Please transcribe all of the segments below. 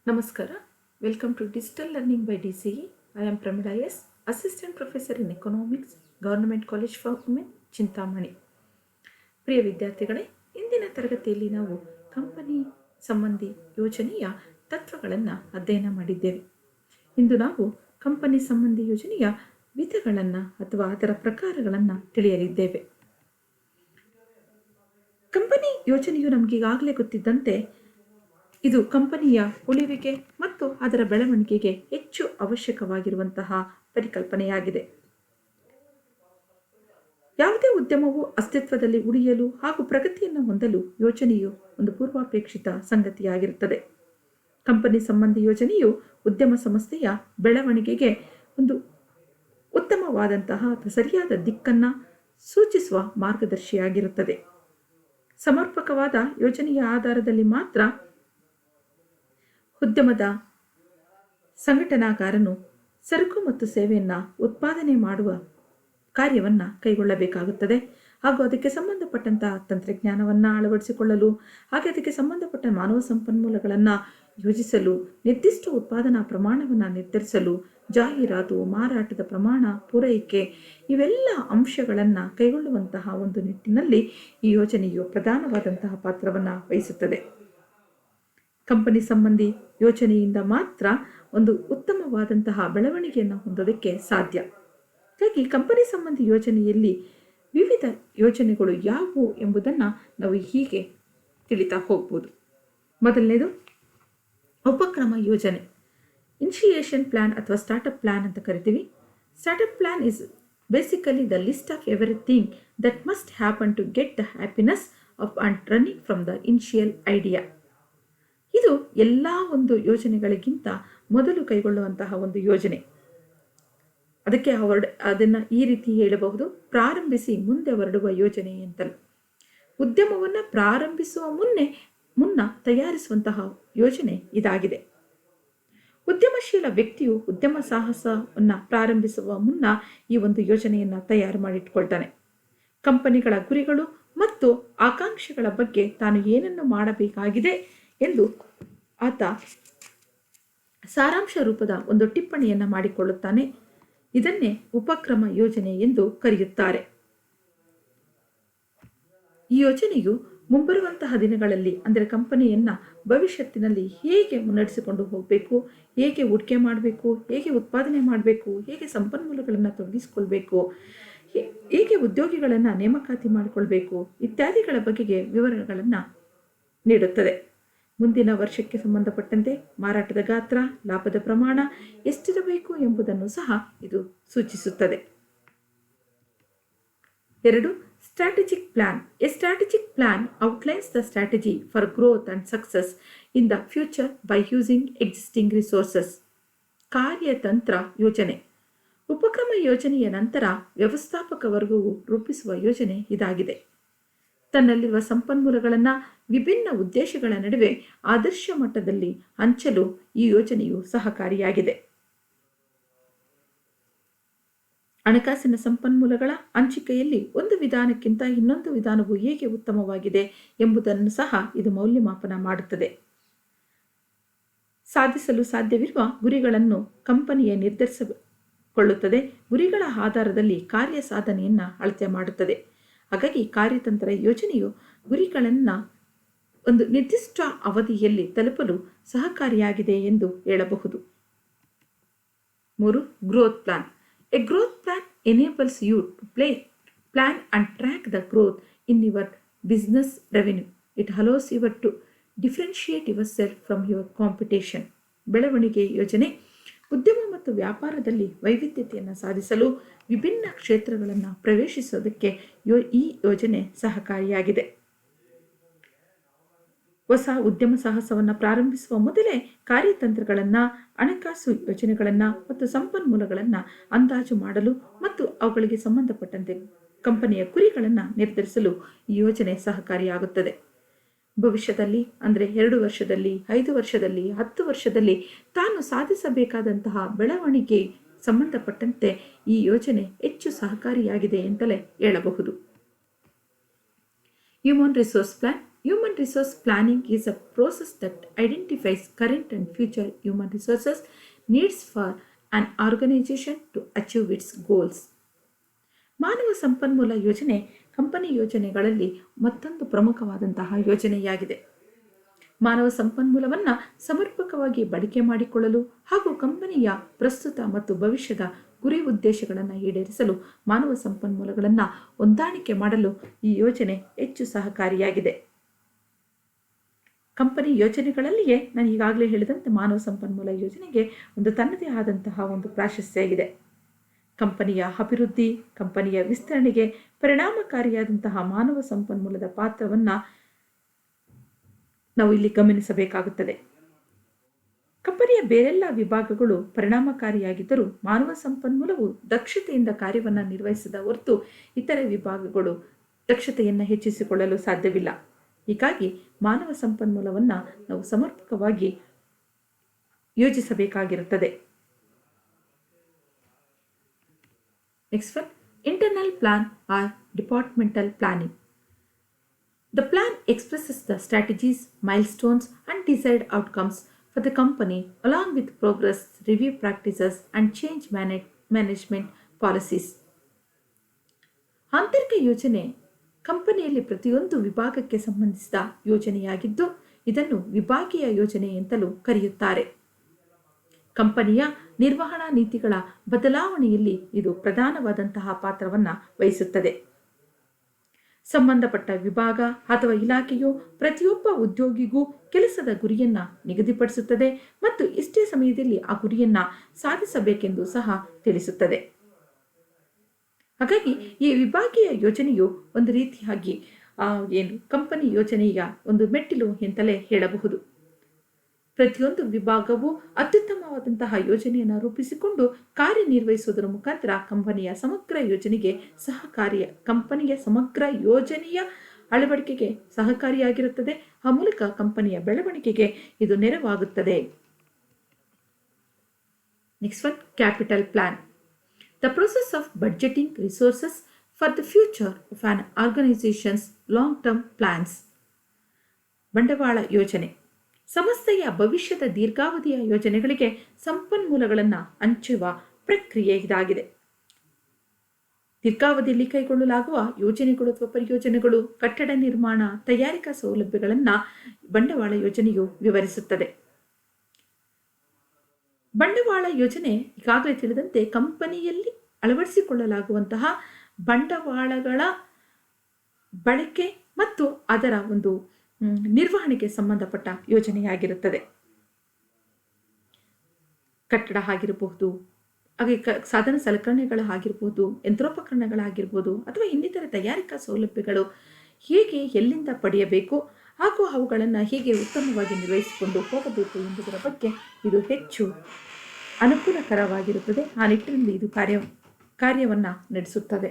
Namaskara. Welcome to Digital Learning by DCE. I am Pramila S, Assistant Professor in Economics, Government College for Women, Chintamani. ಪ್ರಿಯ ವಿದ್ಯಾರ್ಥಿಗಳೇ, ಇಂದಿನ ತರಗತಿಯಲ್ಲಿ ನಾವು company ಸಂಬಂಧಿ ಯೋಜನೆಯ ತತ್ವಗಳನ್ನು ಅಧ್ಯಯನ ಮಾಡಿದ್ದೇವೆ. ಇಂದು ನಾವು ಕಂಪನಿ ಸಂಬಂಧಿ ಯೋಜನೆಯ ವಿಧಗಳನ್ನು ಅಥವಾ ಅದರ ಪ್ರಕಾರಗಳನ್ನು ತಿಳಿಯಲಿದ್ದೇವೆ. ಕಂಪನಿ ಯೋಜನೆಯು ನಮಗೀಗಾಗಲೇ ಗೊತ್ತಿದ್ದಂತೆ ಇದು ಕಂಪನಿಯ ಉಳಿವಿಗೆ ಮತ್ತು ಅದರ ಬೆಳವಣಿಗೆಗೆ ಹೆಚ್ಚು ಅವಶ್ಯಕವಾಗಿರುವಂತಹ ಪರಿಕಲ್ಪನೆಯಾಗಿದೆ. ಯಾವುದೇ ಉದ್ಯಮವು ಅಸ್ತಿತ್ವದಲ್ಲಿ ಉಳಿಯಲು ಹಾಗೂ ಪ್ರಗತಿಯನ್ನು ಹೊಂದಲು ಯೋಜನೆಯು ಒಂದು ಪೂರ್ವಾಪೇಕ್ಷಿತ ಸಂಗತಿಯಾಗಿರುತ್ತದೆ. ಕಂಪನಿ ಸಂಬಂಧಿ ಯೋಜನೆಯು ಉದ್ಯಮ ಸಂಸ್ಥೆಯ ಬೆಳವಣಿಗೆಗೆ ಒಂದು ಉತ್ತಮವಾದಂತಹ ಅಥವಾ ಸರಿಯಾದ ದಿಕ್ಕನ್ನು ಸೂಚಿಸುವ ಮಾರ್ಗದರ್ಶಿಯಾಗಿರುತ್ತದೆ. ಸಮರ್ಪಕವಾದ ಯೋಜನೆಯ ಆಧಾರದಲ್ಲಿ ಮಾತ್ರ ಉದ್ಯಮದ ಸಂಘಟನಾಕಾರನು ಸರಕು ಮತ್ತು ಸೇವೆಯನ್ನು ಉತ್ಪಾದನೆ ಮಾಡುವ ಕಾರ್ಯವನ್ನು ಕೈಗೊಳ್ಳಬೇಕಾಗುತ್ತದೆ ಹಾಗೂ ಅದಕ್ಕೆ ಸಂಬಂಧಪಟ್ಟಂತಹ ತಂತ್ರಜ್ಞಾನವನ್ನು ಅಳವಡಿಸಿಕೊಳ್ಳಲು ಹಾಗೆ ಅದಕ್ಕೆ ಸಂಬಂಧಪಟ್ಟ ಮಾನವ ಸಂಪನ್ಮೂಲಗಳನ್ನು ಯೋಜಿಸಲು, ನಿರ್ದಿಷ್ಟ ಉತ್ಪಾದನಾ ಪ್ರಮಾಣವನ್ನು ನಿರ್ಧರಿಸಲು, ಜಾಹೀರಾತು, ಮಾರಾಟದ ಪ್ರಮಾಣ, ಪೂರೈಕೆ ಇವೆಲ್ಲ ಅಂಶಗಳನ್ನು ಕೈಗೊಳ್ಳುವಂತಹ ಒಂದು ನಿಟ್ಟಿನಲ್ಲಿ ಈ ಯೋಜನೆಯು ಪ್ರಧಾನವಾದಂತಹ ಪಾತ್ರವನ್ನು ವಹಿಸುತ್ತದೆ. ಕಂಪನಿ ಸಂಬಂಧಿ ಯೋಜನೆಯಿಂದ ಮಾತ್ರ ಒಂದು ಉತ್ತಮವಾದಂತಹ ಬೆಳವಣಿಗೆಯನ್ನು ಹೊಂದೋದಕ್ಕೆ ಸಾಧ್ಯ. ಹಾಗಾಗಿ ಕಂಪನಿ ಸಂಬಂಧಿ ಯೋಜನೆಯಲ್ಲಿ ವಿವಿಧ ಯೋಜನೆಗಳು ಯಾವುವು ಎಂಬುದನ್ನು ನಾವು ಹೀಗೆ ತಿಳಿತಾ ಹೋಗ್ಬೋದು. ಮೊದಲನೇದು ಉಪಕ್ರಮ ಯೋಜನೆ, ಇನಿಷಿಯೇಷನ್ ಪ್ಲಾನ್ ಅಥವಾ ಸ್ಟಾರ್ಟಪ್ ಪ್ಲಾನ್ ಅಂತ ಕರಿತೀವಿ. Startup plan is basically the list of everything that must happen to get the happiness off and running from the initial idea. ಇದು ಎಲ್ಲ ಒಂದು ಯೋಜನೆಗಳಿಗಿಂತ ಮೊದಲು ಕೈಗೊಳ್ಳುವಂತಹ ಒಂದು ಯೋಜನೆ. ಅದಕ್ಕೆ ಅದನ್ನು ಈ ರೀತಿ ಹೇಳಬಹುದು, ಪ್ರಾರಂಭಿಸಿ ಮುಂದೆ ಹೊರಡುವ ಯೋಜನೆ ಅಂತಲೂ. ಉದ್ಯಮವನ್ನು ಪ್ರಾರಂಭಿಸುವ ಮುನ್ನ ತಯಾರಿಸುವಂತಹ ಯೋಜನೆ ಇದಾಗಿದೆ. ಉದ್ಯಮಶೀಲ ವ್ಯಕ್ತಿಯು ಉದ್ಯಮ ಸಾಹಸವನ್ನು ಪ್ರಾರಂಭಿಸುವ ಮುನ್ನ ಈ ಒಂದು ಯೋಜನೆಯನ್ನು ತಯಾರು ಮಾಡಿಟ್ಕೊಳ್ತಾನೆ. ಕಂಪನಿಗಳ ಗುರಿಗಳು ಮತ್ತು ಆಕಾಂಕ್ಷೆಗಳ ಬಗ್ಗೆ ತಾನು ಏನನ್ನು ಮಾಡಬೇಕಾಗಿದೆ ಎಂದು ಆತ ಸಾರಾಂಶ ರೂಪದ ಒಂದು ಟಿಪ್ಪಣಿಯನ್ನು ಮಾಡಿಕೊಳ್ಳುತ್ತಾನೆ. ಇದನ್ನೇ ಉಪಕ್ರಮ ಯೋಜನೆ ಎಂದು ಕರೆಯುತ್ತಾರೆ. ಈ ಯೋಜನೆಯು ಮುಂಬರುವಂತಹ ದಿನಗಳಲ್ಲಿ ಅಂದರೆ ಕಂಪನಿಯನ್ನು ಭವಿಷ್ಯತ್ತಿನಲ್ಲಿ ಹೇಗೆ ಮುನ್ನಡೆಸಿಕೊಂಡು ಹೋಗಬೇಕು, ಹೇಗೆ ಹೂಡಿಕೆ ಮಾಡಬೇಕು, ಹೇಗೆ ಉತ್ಪಾದನೆ ಮಾಡಬೇಕು, ಹೇಗೆ ಸಂಪನ್ಮೂಲಗಳನ್ನು ತೊಡಗಿಸಿಕೊಳ್ಬೇಕು, ಹೇಗೆ ಉದ್ಯೋಗಿಗಳನ್ನು ನೇಮಕಾತಿ ಮಾಡಿಕೊಳ್ಬೇಕು ಇತ್ಯಾದಿಗಳ ಬಗೆಗೆ ವಿವರಗಳನ್ನು ನೀಡುತ್ತದೆ. ಮುಂದಿನ ವರ್ಷಕ್ಕೆ ಸಂಬಂಧಪಟ್ಟಂತೆ ಮಾರಾಟದ ಗಾತ್ರ, ಲಾಭದ ಪ್ರಮಾಣ ಎಷ್ಟಿರಬೇಕು ಎಂಬುದನ್ನು ಸಹ ಇದು ಸೂಚಿಸುತ್ತದೆ. 2. Strategic plan. A strategic plan outlines the strategy for growth and success in the future by using existing resources. ಕಾರ್ಯತಂತ್ರ ಯೋಜನೆ. ಉಪಕ್ರಮ ಯೋಜನೆಯ ನಂತರ ವ್ಯವಸ್ಥಾಪಕ ವರ್ಗವು ರೂಪಿಸುವ ಯೋಜನೆ ಇದಾಗಿದೆ. ತನ್ನಲ್ಲಿರುವ ಸಂಪನ್ಮೂಲಗಳನ್ನು ವಿಭಿನ್ನ ಉದ್ದೇಶಗಳ ನಡುವೆ ಆದರ್ಶ ಮಟ್ಟದಲ್ಲಿ ಹಂಚಲು ಈ ಯೋಜನೆಯು ಸಹಕಾರಿಯಾಗಿದೆ. ಹಣಕಾಸಿನ ಸಂಪನ್ಮೂಲಗಳ ಹಂಚಿಕೆಯಲ್ಲಿ ಒಂದು ವಿಧಾನಕ್ಕಿಂತ ಇನ್ನೊಂದು ವಿಧಾನವು ಹೇಗೆ ಉತ್ತಮವಾಗಿದೆ ಎಂಬುದನ್ನು ಸಹ ಇದು ಮೌಲ್ಯಮಾಪನ ಮಾಡುತ್ತದೆ. ಸಾಧಿಸಲು ಸಾಧ್ಯವಿರುವ ಗುರಿಗಳನ್ನು ಕಂಪನಿಯ ನಿರ್ಧರಿಸಿಕೊಳ್ಳುತ್ತದೆ. ಗುರಿಗಳ ಆಧಾರದಲ್ಲಿ ಕಾರ್ಯ ಸಾಧನೆಯನ್ನು ಅಳತೆ ಮಾಡುತ್ತದೆ. ಹಾಗಾಗಿ ಕಾರ್ಯತಂತ್ರ ಯೋಜನೆಯು ಗುರಿಗಳನ್ನು ಒಂದು ನಿರ್ದಿಷ್ಟ ಅವಧಿಯಲ್ಲಿ ತಲುಪಲು ಸಹಕಾರಿಯಾಗಿದೆ ಎಂದು ಹೇಳಬಹುದು. 3. Growth plan. A growth plan enables you to plan and track the growth in your business revenue. It allows your to differentiate yourself from your competition. ಬೆಳವಣಿಗೆ ಯೋಜನೆ ಉದ್ಯಮ ಮತ್ತು ವ್ಯಾಪಾರದಲ್ಲಿ ವೈವಿಧ್ಯತೆಯನ್ನು ಸಾಧಿಸಲು ವಿಭಿನ್ನ ಕ್ಷೇತ್ರಗಳನ್ನು ಪ್ರವೇಶಿಸೋದಕ್ಕೆ ಈ ಯೋಜನೆ ಸಹಕಾರಿಯಾಗಿದೆ. ಹೊಸ ಉದ್ಯಮ ಸಾಹಸವನ್ನು ಪ್ರಾರಂಭಿಸುವ ಮೊದಲೇ ಕಾರ್ಯತಂತ್ರಗಳನ್ನು, ಹಣಕಾಸು ಯೋಜನೆಗಳನ್ನು ಮತ್ತು ಸಂಪನ್ಮೂಲಗಳನ್ನು ಅಂದಾಜು ಮಾಡಲು ಮತ್ತು ಅವುಗಳಿಗೆ ಸಂಬಂಧಪಟ್ಟಂತೆ ಕಂಪನಿಯ ಗುರಿಗಳನ್ನು ನಿರ್ಧರಿಸಲು ಈ ಯೋಜನೆ ಸಹಕಾರಿಯಾಗುತ್ತದೆ. ಭವಿಷ್ಯದಲ್ಲಿ ಅಂದರೆ 2 ವರ್ಷದಲ್ಲಿ, 5 ವರ್ಷದಲ್ಲಿ, 10 ವರ್ಷದಲ್ಲಿ ತಾನು ಸಾಧಿಸಬೇಕಾದಂತಹ ಬೆಳವಣಿಗೆ ಸಂಬಂಧಪಟ್ಟಂತೆ ಈ ಯೋಜನೆ ಹೆಚ್ಚು ಸಹಕಾರಿಯಾಗಿದೆ ಎಂತಲೇ ಹೇಳಬಹುದು. Human resource plan. Human resource planning is a process that identifies current and future human resources needs for an organization to achieve its goals. ಮಾನವ ಸಂಪನ್ಮೂಲ ಯೋಜನೆ ಕಂಪನಿ ಯೋಜನೆಗಳಲ್ಲಿ ಮತ್ತೊಂದು ಪ್ರಮುಖವಾದಂತಹ ಯೋಜನೆಯಾಗಿದೆ. ಮಾನವ ಸಂಪನ್ಮೂಲವನ್ನು ಸಮರ್ಪಕವಾಗಿ ಬಳಕೆ ಮಾಡಿಕೊಳ್ಳಲು ಹಾಗೂ ಕಂಪನಿಯ ಪ್ರಸ್ತುತ ಮತ್ತು ಭವಿಷ್ಯದ ಗುರಿ ಉದ್ದೇಶಗಳನ್ನು ಈಡೇರಿಸಲು ಮಾನವ ಸಂಪನ್ಮೂಲಗಳನ್ನು ಹೊಂದಾಣಿಕೆ ಮಾಡಲು ಈ ಯೋಜನೆ ಹೆಚ್ಚು ಸಹಕಾರಿಯಾಗಿದೆ. ಕಂಪನಿ ಯೋಜನೆಗಳಲ್ಲಿಯೇ ನಾನು ಈಗಾಗಲೇ ಹೇಳಿದಂತೆ ಮಾನವ ಸಂಪನ್ಮೂಲ ಯೋಜನೆಗೆ ಒಂದು ತನ್ನದೇ ಆದಂತಹ ಒಂದು ಪ್ರಾಶಸ್ತ್ಯ ಇದೆ. ಕಂಪನಿಯ ಅಭಿವೃದ್ಧಿ, ಕಂಪನಿಯ ವಿಸ್ತರಣೆಗೆ ಪರಿಣಾಮಕಾರಿಯಾದಂತಹ ಮಾನವ ಸಂಪನ್ಮೂಲದ ಪಾತ್ರವನ್ನು ನಾವು ಇಲ್ಲಿ ಗಮನಿಸಬೇಕಾಗುತ್ತದೆ. ಕಂಪನಿಯ ಬೇರೆಲ್ಲ ವಿಭಾಗಗಳು ಪರಿಣಾಮಕಾರಿಯಾಗಿದ್ದರೂ ಮಾನವ ಸಂಪನ್ಮೂಲವು ದಕ್ಷತೆಯಿಂದ ಕಾರ್ಯವನ್ನು ನಿರ್ವಹಿಸದ ಹೊರತು ಇತರೆ ವಿಭಾಗಗಳು ದಕ್ಷತೆಯನ್ನು ಹೆಚ್ಚಿಸಿಕೊಳ್ಳಲು ಸಾಧ್ಯವಿಲ್ಲ. ಹೀಗಾಗಿ ಮಾನವ ಸಂಪನ್ಮೂಲವನ್ನು ನಾವು ಸಮರ್ಪಕವಾಗಿ ಯೋಜಿಸಬೇಕಾಗಿರುತ್ತದೆ. Next one, internal plan or departmental planning. The plan expresses the strategies, milestones, and desired outcomes for the company along with progress, review practices, and change management policies. ಆಂತರಿಕ ಯೋಜನೆ ಕಂಪನಿಯಲ್ಲಿ ಪ್ರತಿಯೊಂದು ವಿಭಾಗಕ್ಕೆ ಸಂಬಂಧಿಸಿದ ಯೋಜನೆಯಾಗಿದ್ದು ಇದನ್ನು ವಿಭಾಗೀಯ ಯೋಜನೆ ಎಂತಲೂ ಕರೆಯುತ್ತಾರೆ. ಕಂಪನಿಯ ನಿರ್ವಹಣಾ ನೀತಿಗಳ ಬದಲಾವಣೆಯಲ್ಲಿ ಇದು ಪ್ರಧಾನವಾದಂತಹ ಪಾತ್ರವನ್ನು ವಹಿಸುತ್ತದೆ. ಸಂಬಂಧಪಟ್ಟ ವಿಭಾಗ ಅಥವಾ ಇಲಾಖೆಯು ಪ್ರತಿಯೊಬ್ಬ ಉದ್ಯೋಗಿಗೂ ಕೆಲಸದ ಗುರಿಯನ್ನು ನಿಗದಿಪಡಿಸುತ್ತದೆ ಮತ್ತು ಇಷ್ಟೇ ಸಮಯದಲ್ಲಿ ಆ ಗುರಿಯನ್ನು ಸಾಧಿಸಬೇಕೆಂದು ಸಹ ತಿಳಿಸುತ್ತದೆ. ಹಾಗಾಗಿ ಈ ವಿಭಾಗೀಯ ಯೋಜನೆಯು ಒಂದು ರೀತಿಯಾಗಿ ಕಂಪನಿ ಯೋಜನೆಯ ಒಂದು ಮೆಟ್ಟಿಲು ಎಂತಲೇ ಹೇಳಬಹುದು. ಪ್ರತಿಯೊಂದು ವಿಭಾಗವು ಅತ್ಯುತ್ತಮವಾದಂತಹ ಯೋಜನೆಯನ್ನು ರೂಪಿಸಿಕೊಂಡು ಕಾರ್ಯನಿರ್ವಹಿಸುವುದರ ಮುಖಾಂತರ ಕಂಪನಿಯ ಸಮಗ್ರ ಯೋಜನೆಯ ಅಳವಡಿಕೆಗೆ ಸಹಕಾರಿಯಾಗಿರುತ್ತದೆ. ಆ ಮೂಲಕ ಕಂಪನಿಯ ಬೆಳವಣಿಗೆಗೆ ಇದು ನೆರವಾಗುತ್ತದೆ. Next one, capital plan. The process of budgeting resources for the future of an organization's long-term plans. ಬಂಡವಾಳ ಯೋಜನೆ ಸಂಸ್ಥೆಯ ಭವಿಷ್ಯದ ದೀರ್ಘಾವಧಿಯ ಯೋಜನೆಗಳಿಗೆ ಸಂಪನ್ಮೂಲಗಳನ್ನು ಹಂಚುವ ಪ್ರಕ್ರಿಯೆ ಇದಾಗಿದೆ. ದೀರ್ಘಾವಧಿಯಲ್ಲಿ ಕೈಗೊಳ್ಳಲಾಗುವ ಯೋಜನೆಗಳು ಅಥವಾ ಪರಿಯೋಜನೆಗಳು, ಕಟ್ಟಡ ನಿರ್ಮಾಣ, ತಯಾರಿಕಾ ಸೌಲಭ್ಯಗಳನ್ನು ಬಂಡವಾಳ ಯೋಜನೆಯು ವಿವರಿಸುತ್ತದೆ. ಬಂಡವಾಳ ಯೋಜನೆ ಈಗಾಗಲೇ ತಿಳಿದಂತೆ ಕಂಪನಿಯಲ್ಲಿ ಅಳವಡಿಸಿಕೊಳ್ಳಲಾಗುವಂತಹ ಬಂಡವಾಳಗಳ ಬಳಕೆ ಮತ್ತು ಅದರ ಒಂದು ನಿರ್ವಹಣೆಗೆ ಸಂಬಂಧಪಟ್ಟ ಯೋಜನೆಯಾಗಿರುತ್ತದೆ. ಕಟ್ಟಡ ಆಗಿರಬಹುದು, ಹಾಗೆ ಸಾಧನ ಸಲಕರಣೆಗಳಾಗಿರ್ಬೋದು, ಯಂತ್ರೋಪಕರಣಗಳಾಗಿರ್ಬೋದು ಅಥವಾ ಇನ್ನಿತರ ತಯಾರಿಕಾ ಸೌಲಭ್ಯಗಳು ಹೇಗೆ ಎಲ್ಲಿಂದ ಪಡೆಯಬೇಕು ಹಾಗೂ ಅವುಗಳನ್ನು ಹೇಗೆ ಉತ್ತಮವಾಗಿ ನಿರ್ವಹಿಸಿಕೊಂಡು ಹೋಗಬೇಕು ಎಂಬುದರ ಬಗ್ಗೆ ಇದು ಹೆಚ್ಚು ಅನುಕೂಲಕರವಾಗಿರುತ್ತದೆ. ಆ ನಿಟ್ಟಿನಲ್ಲಿ ಇದು ಕಾರ್ಯವನ್ನು ನಡೆಸುತ್ತದೆ.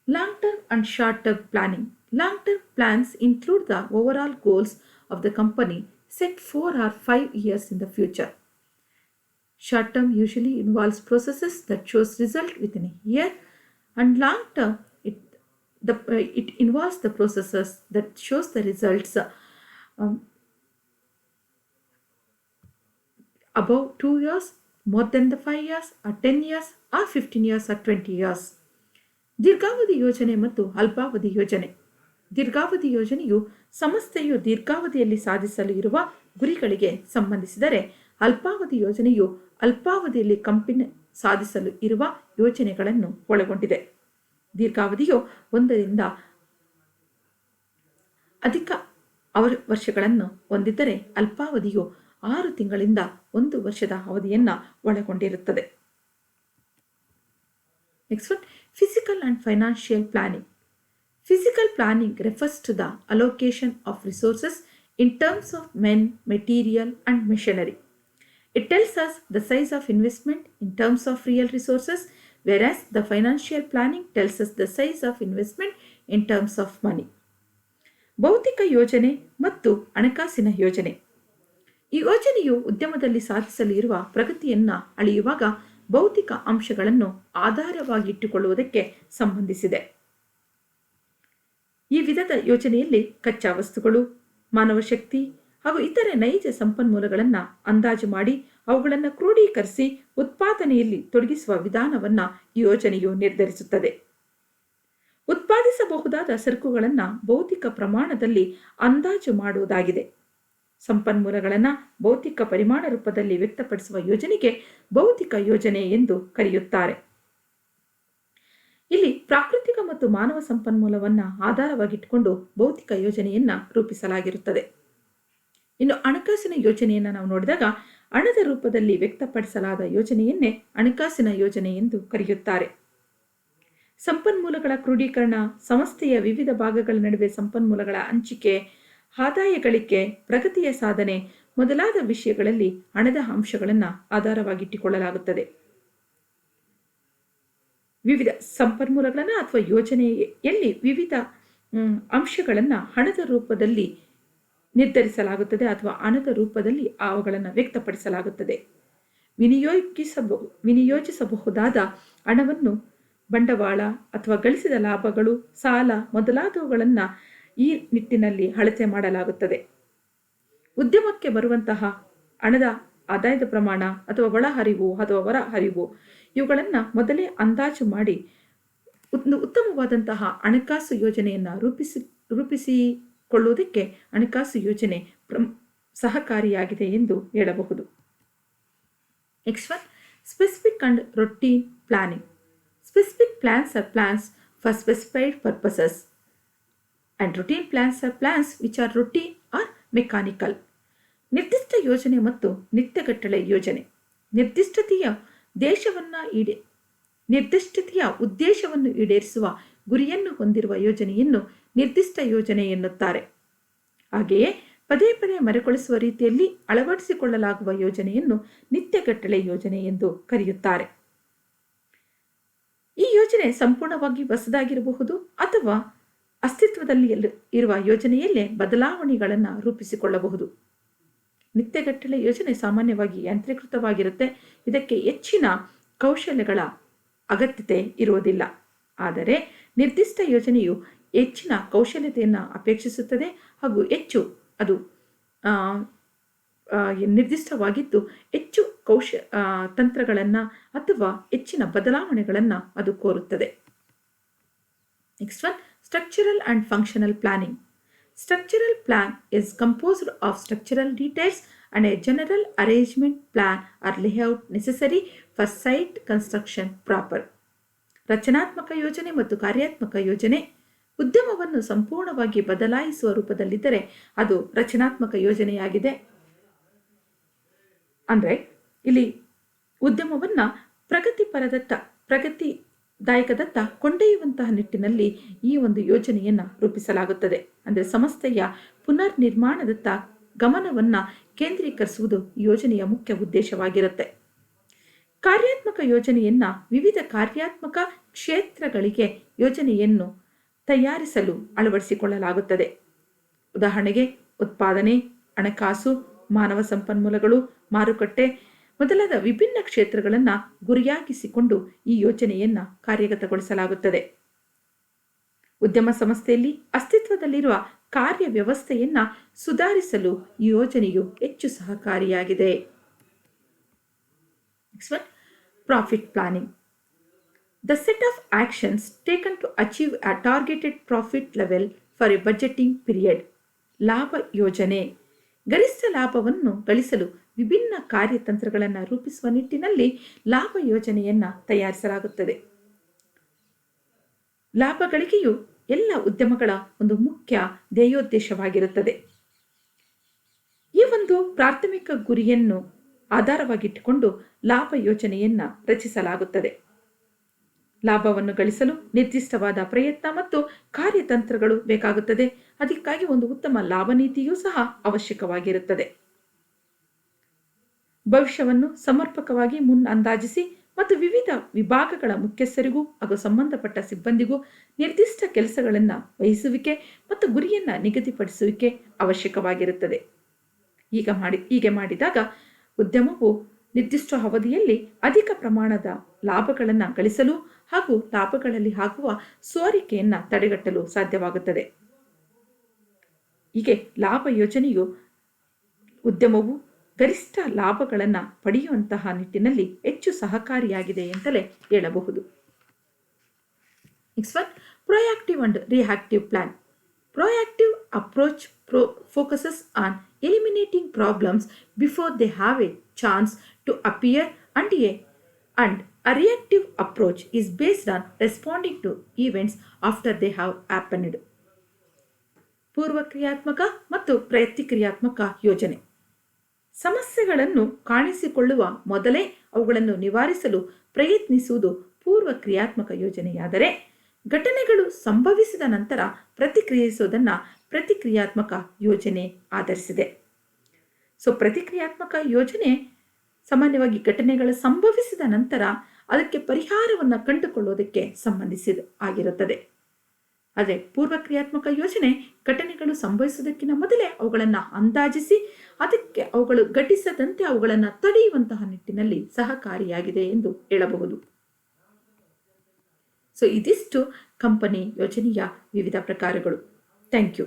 Long term and short term planning. Long term plans include the overall goals of the company set 4 or 5 years in the future. Short term usually involves processes that shows result within a year, and long term it involves the processes that shows the results above 2 years, more than the 5 years, or 10 years, or 15 years, or 20 years. ದೀರ್ಘಾವಧಿ ಯೋಜನೆ ಮತ್ತು ಅಲ್ಪಾವಧಿ ಯೋಜನೆ. ದೀರ್ಘಾವಧಿ ಯೋಜನೆಯು ಸಂಸ್ಥೆಯು ದೀರ್ಘಾವಧಿಯಲ್ಲಿ ಸಾಧಿಸಲು ಇರುವ ಗುರಿಗಳಿಗೆ ಸಂಬಂಧಿಸಿದರೆ, ಅಲ್ಪಾವಧಿ ಯೋಜನೆಯು ಅಲ್ಪಾವಧಿಯಲ್ಲಿ ಕಂಪನಿ ಸಾಧಿಸಲು ಇರುವ ಯೋಜನೆಗಳನ್ನು ಒಳಗೊಂಡಿದೆ. ದೀರ್ಘಾವಧಿಯು 1 ರಿಂದ ಅಧಿಕ ವರ್ಷಗಳನ್ನು ಹೊಂದಿದ್ದರೆ, ಅಲ್ಪಾವಧಿಯು 6 ತಿಂಗಳಿಂದ 1 ವರ್ಷದ ಅವಧಿಯನ್ನು ಒಳಗೊಂಡಿರುತ್ತದೆ. Next one, physical and financial planning. Physical planning refers to the allocation of resources in terms of men, material, and machinery. It tells us the size of investment in terms of real resources, whereas the financial planning tells us the size of investment in terms of money. ಭೌತಿಕ ಯೋಜನೆ ಮತ್ತು ಹಣಕಾಸಿನ ಯೋಜನೆ. ಈ ಯೋಜನೆಯು ಉದ್ಯಮದಲ್ಲಿ ಸಾಧಿಸಲು ಇರುವ ಪ್ರಗತಿಯನ್ನು ಅಳೆಯುವಾಗ ಭೌತಿಕ ಅಂಶಗಳನ್ನು ಆಧಾರವಾಗಿಟ್ಟುಕೊಳ್ಳುವುದಕ್ಕೆ ಸಂಬಂಧಿಸಿದೆ. ಈ ವಿಧದ ಯೋಜನೆಯಲ್ಲಿ ಕಚ್ಚಾ ವಸ್ತುಗಳು, ಮಾನವ ಶಕ್ತಿ ಹಾಗೂ ಇತರೆ ನೈಜ ಸಂಪನ್ಮೂಲಗಳನ್ನು ಅಂದಾಜು ಮಾಡಿ ಅವುಗಳನ್ನು ಕ್ರೋಢೀಕರಿಸಿ ಉತ್ಪಾದನೆಯಲ್ಲಿ ತೊಡಗಿಸುವ ವಿಧಾನವನ್ನು ಈ ಯೋಜನೆಯು ನಿರ್ಧರಿಸುತ್ತದೆ. ಉತ್ಪಾದಿಸಬಹುದಾದ ಸರಕುಗಳನ್ನು ಭೌತಿಕ ಪ್ರಮಾಣದಲ್ಲಿ ಅಂದಾಜು ಮಾಡುವುದಾಗಿದೆ. ಸಂಪನ್ಮೂಲಗಳನ್ನು ಭೌತಿಕ ಪರಿಮಾಣ ರೂಪದಲ್ಲಿ ವ್ಯಕ್ತಪಡಿಸುವ ಯೋಜನೆಗೆ ಭೌತಿಕ ಯೋಜನೆ ಎಂದು ಕರೆಯುತ್ತಾರೆ. ಇಲ್ಲಿ ಪ್ರಾಕೃತಿಕ ಮತ್ತು ಮಾನವ ಸಂಪನ್ಮೂಲವನ್ನು ಆಧಾರವಾಗಿಟ್ಟುಕೊಂಡು ಭೌತಿಕ ಯೋಜನೆಯನ್ನ ರೂಪಿಸಲಾಗಿರುತ್ತದೆ. ಇನ್ನು ಹಣಕಾಸಿನ ಯೋಜನೆಯನ್ನು ನಾವು ನೋಡಿದಾಗ ಹಣದ ರೂಪದಲ್ಲಿ ವ್ಯಕ್ತಪಡಿಸಲಾದ ಯೋಜನೆಯನ್ನೇ ಹಣಕಾಸಿನ ಯೋಜನೆ ಎಂದು ಕರೆಯುತ್ತಾರೆ. ಸಂಪನ್ಮೂಲಗಳ ಕ್ರೋಢೀಕರಣ, ಸಂಸ್ಥೆಯ ವಿವಿಧ ಭಾಗಗಳ ನಡುವೆ ಸಂಪನ್ಮೂಲಗಳ ಹಂಚಿಕೆ, ಆದಾಯ ಗಳಿಕೆ, ಪ್ರಗತಿಯ ಸಾಧನೆ ಮೊದಲಾದ ವಿಷಯಗಳಲ್ಲಿ ಹಣದ ಅಂಶಗಳನ್ನು ಆಧಾರವಾಗಿಟ್ಟುಕೊಳ್ಳಲಾಗುತ್ತದೆ. ವಿವಿಧ ಸಂಪನ್ಮೂಲಗಳನ್ನು ಅಥವಾ ಯೋಜನೆಯಲ್ಲಿ ವಿವಿಧ ಅಂಶಗಳನ್ನು ಹಣದ ರೂಪದಲ್ಲಿ ನಿರ್ಧರಿಸಲಾಗುತ್ತದೆ ಅಥವಾ ಹಣದ ರೂಪದಲ್ಲಿ ಅವುಗಳನ್ನು ವ್ಯಕ್ತಪಡಿಸಲಾಗುತ್ತದೆ. ವಿನಿಯೋಜಿಸಬಹುದಾದ ಹಣವನ್ನು ಬಂಡವಾಳ ಅಥವಾ ಗಳಿಸಿದ ಲಾಭಗಳು, ಸಾಲ ಮೊದಲಾದವುಗಳನ್ನು ಈ ನಿಟ್ಟಿನಲ್ಲಿ ಅಳತೆ ಮಾಡಲಾಗುತ್ತದೆ. ಉದ್ಯಮಕ್ಕೆ ಬರುವಂತಹ ಹಣದ ಆದಾಯದ ಪ್ರಮಾಣ ಅಥವಾ ಒಳಹರಿವು ಅಥವಾ ಹೊರ ಹರಿವು ಇವುಗಳನ್ನು ಮೊದಲೇ ಅಂದಾಜು ಮಾಡಿ ಉತ್ತಮವಾದಂತಹ ಹಣಕಾಸು ಯೋಜನೆಯನ್ನು ರೂಪಿಸಿಕೊಳ್ಳುವುದಕ್ಕೆ ಹಣಕಾಸು ಯೋಜನೆ ಸಹಕಾರಿಯಾಗಿದೆ ಎಂದು ಹೇಳಬಹುದು. Next one, specific and routine planning. Specific plans are plans for specified purposes and routine plans are plans which are routine or mechanical. ನಿರ್ದಿಷ್ಟ ಯೋಜನೆ ಮತ್ತು ನಿತ್ಯಗಟ್ಟಲೆ ಯೋಜನೆ ನಿರ್ದಿಷ್ಟತೆಯ ಉದ್ದೇಶವನ್ನು ಈಡೇರಿಸುವ ಗುರಿಯನ್ನು ಹೊಂದಿರುವ ಯೋಜನೆಯನ್ನು ನಿರ್ದಿಷ್ಟ ಯೋಜನೆ ಎನ್ನುತ್ತಾರೆ. ಹಾಗೆಯೇ ಪದೇ ಪದೇ ಮರುಕಳಿಸುವ ರೀತಿಯಲ್ಲಿ ಅಳವಡಿಸಿಕೊಳ್ಳಲಾಗುವ ಯೋಜನೆಯನ್ನು ನಿತ್ಯಗಟ್ಟಲೆ ಯೋಜನೆ ಎಂದು ಕರೆಯುತ್ತಾರೆ. ಈ ಯೋಜನೆ ಸಂಪೂರ್ಣವಾಗಿ ಹೊಸದಾಗಿರಬಹುದು ಅಥವಾ ಅಸ್ತಿತ್ವದಲ್ಲಿ ಇರುವ ಯೋಜನೆಯಲ್ಲೇ ಬದಲಾವಣೆಗಳನ್ನು ರೂಪಿಸಿಕೊಳ್ಳಬಹುದು. ನಿತ್ಯಗಟ್ಟಲೆ ಯೋಜನೆ ಸಾಮಾನ್ಯವಾಗಿ ಯಾಂತ್ರೀಕೃತವಾಗಿರುತ್ತೆ. ಇದಕ್ಕೆ ಹೆಚ್ಚಿನ ಕೌಶಲ್ಯಗಳ ಅಗತ್ಯತೆ ಇರುವುದಿಲ್ಲ. ಆದರೆ ನಿರ್ದಿಷ್ಟ ಯೋಜನೆಯು ಹೆಚ್ಚಿನ ಕೌಶಲ್ಯತೆಯನ್ನು ಅಪೇಕ್ಷಿಸುತ್ತದೆ ಹಾಗೂ ಹೆಚ್ಚು ಅದು ನಿರ್ದಿಷ್ಟವಾಗಿದ್ದು ಹೆಚ್ಚು ತಂತ್ರಗಳನ್ನು ಅಥವಾ ಹೆಚ್ಚಿನ ಬದಲಾವಣೆಗಳನ್ನು ಅದು ಕೋರುತ್ತದೆ. Next one, structural and functional planning. Structural plan is composed of structural details and a general arrangement plan or layout necessary for site construction proper. ರಚನಾತ್ಮಕ ಯೋಜನೆ ಮತ್ತು ಕಾರ್ಯಾತ್ಮಕ ಯೋಜನೆ ಉದ್ಯಮವನ್ನು ಸಂಪೂರ್ಣವಾಗಿ ಬದಲಾಯಿಸುವ ರೂಪದಲ್ಲಿದ್ದರೆ ಅದು ರಚನಾತ್ಮಕ ಯೋಜನೆಯಾಗಿದೆ. ಅಂದರೆ ಇಲ್ಲಿ ಉದ್ಯಮವನ್ನು ಪ್ರಗತಿದಾಯಕದತ್ತ ಕೊಂಡೊಯ್ಯುವಂತಹ ನಿಟ್ಟಿನಲ್ಲಿ ಈ ಒಂದು ಯೋಜನೆಯನ್ನು ರೂಪಿಸಲಾಗುತ್ತದೆ. ಅಂದರೆ ಸಂಸ್ಥೆಯ ಪುನರ್ ನಿರ್ಮಾಣದತ್ತ ಗಮನವನ್ನು ಕೇಂದ್ರೀಕರಿಸುವುದು ಯೋಜನೆಯ ಮುಖ್ಯ ಉದ್ದೇಶವಾಗಿರುತ್ತೆ. ಕಾರ್ಯಾತ್ಮಕ ಯೋಜನೆಯನ್ನು ವಿವಿಧ ಕಾರ್ಯಾತ್ಮಕ ಕ್ಷೇತ್ರಗಳಿಗೆ ಯೋಜನೆಯನ್ನು ತಯಾರಿಸಲು ಅಳವಡಿಸಿಕೊಳ್ಳಲಾಗುತ್ತದೆ. ಉದಾಹರಣೆಗೆ ಉತ್ಪಾದನೆ, ಹಣಕಾಸು, ಮಾನವ ಸಂಪನ್ಮೂಲಗಳು, ಮಾರುಕಟ್ಟೆ ಮೊದಲಾದ ವಿಭಿನ್ನ ಕ್ಷೇತ್ರಗಳನ್ನು ಗುರಿಯಾಗಿಸಿಕೊಂಡು ಈ ಯೋಜನೆಯನ್ನು ಕಾರ್ಯಗತಗೊಳಿಸಲಾಗುತ್ತದೆ. ಉದ್ಯಮ ಸಂಸ್ಥೆಯಲ್ಲಿ ಅಸ್ತಿತ್ವದಲ್ಲಿರುವ ಕಾರ್ಯವ್ಯವಸ್ಥೆಯನ್ನು ಸುಧಾರಿಸಲು ಈ ಯೋಜನೆಯು ಹೆಚ್ಚು ಸಹಕಾರಿಯಾಗಿದೆ. Next one, profit planning. The set of actions taken to achieve a targeted profit level for a budgeting period. ಲಾಭ ಯೋಜನೆ ಗರಿಷ್ಠ ಲಾಭವನ್ನು ಗಳಿಸಲು ವಿಭಿನ್ನ ಕಾರ್ಯತಂತ್ರಗಳನ್ನು ರೂಪಿಸುವ ನಿಟ್ಟಿನಲ್ಲಿ ಲಾಭ ಯೋಜನೆಯನ್ನು ತಯಾರಿಸಲಾಗುತ್ತದೆ. ಲಾಭ ಗಳಿಕೆಯು ಎಲ್ಲ ಉದ್ಯಮಗಳ ಒಂದು ಮುಖ್ಯ ಧ್ಯೇಯೋದ್ದೇಶವಾಗಿರುತ್ತದೆ. ಈ ಒಂದು ಪ್ರಾಥಮಿಕ ಗುರಿಯನ್ನು ಆಧಾರವಾಗಿಟ್ಟುಕೊಂಡು ಲಾಭ ಯೋಜನೆಯನ್ನು ರಚಿಸಲಾಗುತ್ತದೆ. ಲಾಭವನ್ನು ಗಳಿಸಲು ನಿರ್ದಿಷ್ಟವಾದ ಪ್ರಯತ್ನ ಮತ್ತು ಕಾರ್ಯತಂತ್ರಗಳು ಬೇಕಾಗುತ್ತದೆ. ಅದಕ್ಕಾಗಿ ಒಂದು ಉತ್ತಮ ಲಾಭ ನೀತಿಯೂ ಸಹ ಅವಶ್ಯಕವಾಗಿರುತ್ತದೆ. ಭವಿಷ್ಯವನ್ನು ಸಮರ್ಪಕವಾಗಿ ಅಂದಾಜಿಸಿ ಮತ್ತು ವಿವಿಧ ವಿಭಾಗಗಳ ಮುಖ್ಯಸ್ಥರಿಗೂ ಹಾಗೂ ಸಂಬಂಧಪಟ್ಟ ಸಿಬ್ಬಂದಿಗೂ ನಿರ್ದಿಷ್ಟ ಕೆಲಸಗಳನ್ನು ವಹಿಸುವಿಕೆ ಮತ್ತು ಗುರಿಯನ್ನು ನಿಗದಿಪಡಿಸುವಿಕೆ ಅವಶ್ಯಕವಾಗಿರುತ್ತದೆ. ಹೀಗೆ ಮಾಡಿದಾಗ ಉದ್ಯಮವು ನಿರ್ದಿಷ್ಟ ಅವಧಿಯಲ್ಲಿ ಅಧಿಕ ಪ್ರಮಾಣದ ಲಾಭಗಳನ್ನು ಗಳಿಸಲು ಹಾಗೂ ಲಾಭಗಳಲ್ಲಿ ಆಗುವ ಸೋರಿಕೆಯನ್ನು ತಡೆಗಟ್ಟಲು ಸಾಧ್ಯವಾಗುತ್ತದೆ. ಹೀಗೆ ಲಾಭ ಯೋಜನೆಯು ಉದ್ಯಮವು ಗರಿಷ್ಠ ಲಾಭಗಳನ್ನು ಪಡೆಯುವಂತಹ ನಿಟ್ಟಿನಲ್ಲಿ ಹೆಚ್ಚು ಸಹಕಾರಿಯಾಗಿದೆ ಅಂತಲೇ ಹೇಳಬಹುದು. Next one, proactive and reactive plan. Proactive approach focuses on eliminating problems before they have a chance to appear, and a reactive approach is based on responding to events after they have happened. ಪೂರ್ವಕ್ರಿಯಾತ್ಮಕ ಮತ್ತು ಪ್ರತಿಕ್ರಿಯಾತ್ಮಕ ಯೋಜನೆ. ಸಮಸ್ಯೆಗಳನ್ನು ಕಾಣಿಸಿಕೊಳ್ಳುವ ಮೊದಲೇ ಅವುಗಳನ್ನು ನಿವಾರಿಸಲು ಪ್ರಯತ್ನಿಸುವುದು ಪೂರ್ವಕ್ರಿಯಾತ್ಮಕ ಯೋಜನೆಯಾದರೆ, ಘಟನೆಗಳು ಸಂಭವಿಸಿದ ನಂತರ ಪ್ರತಿಕ್ರಿಯಿಸುವುದನ್ನು ಪ್ರತಿಕ್ರಿಯಾತ್ಮಕ ಯೋಜನೆ ಆಧರಿಸಿದೆ. ಪ್ರತಿಕ್ರಿಯಾತ್ಮಕ ಯೋಜನೆ ಸಾಮಾನ್ಯವಾಗಿ ಘಟನೆಗಳು ಸಂಭವಿಸಿದ ನಂತರ ಅದಕ್ಕೆ ಪರಿಹಾರವನ್ನು ಕಂಡುಕೊಳ್ಳುವುದಕ್ಕೆ ಸಂಬಂಧಿಸಿದ ಆಗಿರುತ್ತದೆ. ಆದರೆ ಪೂರ್ವಕ್ರಿಯಾತ್ಮಕ ಯೋಜನೆ ಘಟನೆಗಳು ಸಂಭವಿಸುವುದಕ್ಕಿಂತ ಮೊದಲೇ ಅವುಗಳನ್ನು ಅಂದಾಜಿಸಿ ಅದಕ್ಕೆ ಅವುಗಳು ಘಟಿಸದಂತೆ ಅವುಗಳನ್ನು ತಡೆಯುವಂತಹ ನಿಟ್ಟಿನಲ್ಲಿ ಸಹಕಾರಿಯಾಗಿದೆ ಎಂದು ಹೇಳಬಹುದು. ಇದಿಷ್ಟು ಕಂಪನಿ ಯೋಜನೆಯ ವಿವಿಧ ಪ್ರಕಾರಗಳು. Thank you.